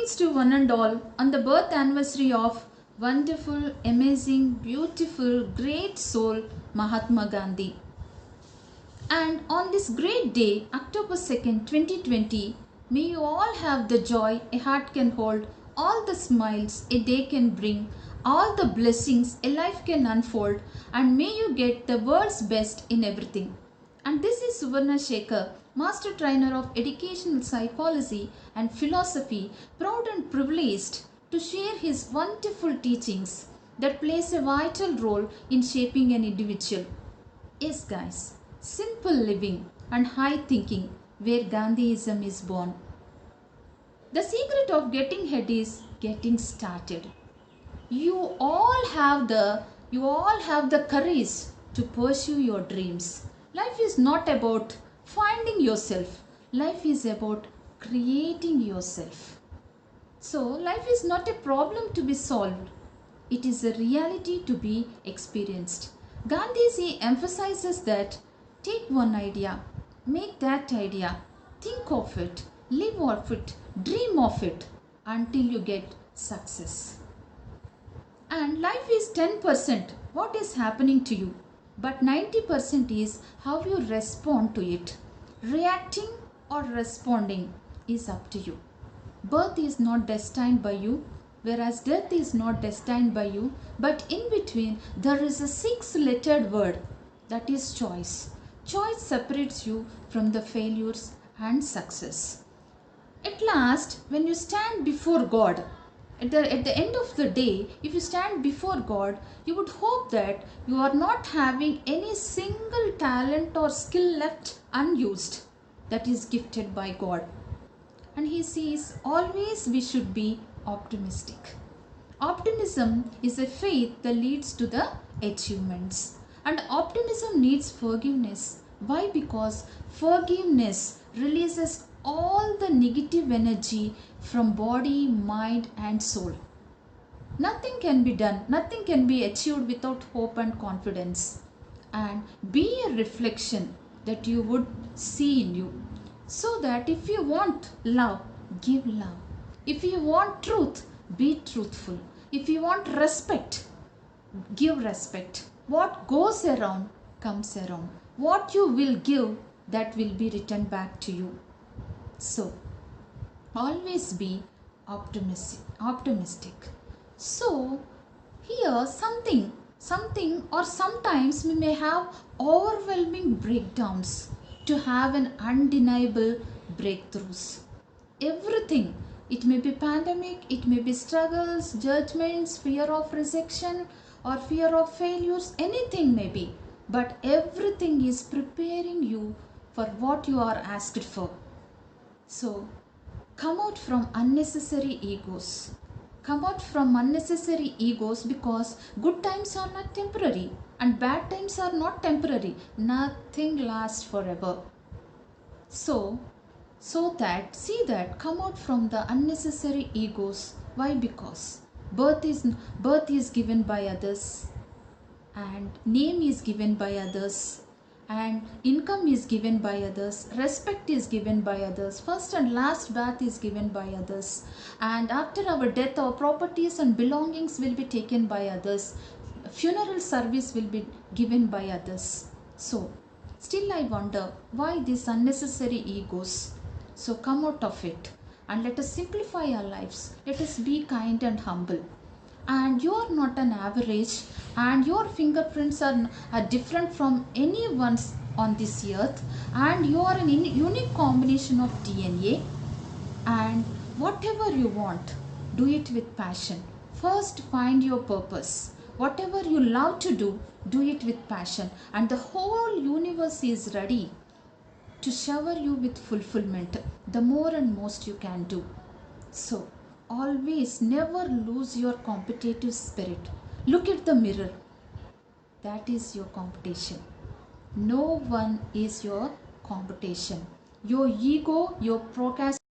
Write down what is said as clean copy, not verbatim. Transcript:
Greetings to one and all on the birth anniversary of wonderful, amazing, beautiful, great soul Mahatma Gandhi. And on this great day, October 2nd, 2020, may you all have the joy a heart can hold, all the smiles a day can bring, all the blessings a life can unfold, and may you get the world's best in everything. And this is Suvarna Shekhar, Master Trainer of Educational Psychology and Philosophy, proud and privileged to share his wonderful teachings that plays a vital role in shaping an individual. Yes, guys, simple living and high thinking where Gandhiism is born. The secret of getting ahead is getting started. You all have the courage to pursue your dreams. Life is not about finding yourself. Life is about creating yourself. So, life is not a problem to be solved. It is a reality to be experienced. Gandhiji emphasizes that take one idea, make that idea, think of it, live of it, dream of it until you get success. And life is 10% what is happening to you, but 90% is how you respond to it. Reacting or responding is up to you. Birth is not destined by you, whereas death is not destined by you, but in between there is a 6-lettered word, that is choice. Choice separates you from the failures and success. At last, when you stand before God, at the end of the day, if you stand before God, you would hope that you are not having any single talent or skill left unused that is gifted by God. And he says always we should be optimistic. Optimism is a faith that leads to the achievements. And optimism needs forgiveness. Why? Because forgiveness releases all the negative energy from body, mind and soul. Nothing can be done, nothing can be achieved without hope and confidence. And be a reflection that you would see in you. So that if you want love, give love. If you want truth, be truthful. If you want respect, give respect. What goes around comes around. What you will give, that will be returned back to you. So, always be optimistic. So, here something or sometimes we may have overwhelming breakdowns to have an undeniable breakthroughs. Everything, it may be pandemic, it may be struggles, judgments, fear of rejection or fear of failures, anything may be, but everything is preparing you for what you are asked for. So come out from unnecessary egos. Come out from unnecessary egos, because good times are not temporary and bad times are not temporary. Nothing lasts forever. So see that come out from the unnecessary egos. Why? Because birth is given by others, and name is given by others, and income is given by others, respect is given by others, first and last bath is given by others, and after our death our properties and belongings will be taken by others, funeral service will be given by others. So still I wonder why these unnecessary egos. So come out of it and let us simplify our lives. Let us be kind and humble. And you are not an average, and your fingerprints are different from anyone's on this earth, and you are an unique combination of DNA. And whatever you want, do it with passion. First find your purpose. Whatever you love to do, do it with passion, and the whole universe is ready to shower you with fulfillment, the more and most you can do. So always never lose your competitive spirit. Look at the mirror. That is your competition. No one is your competition. Your ego, your procrastination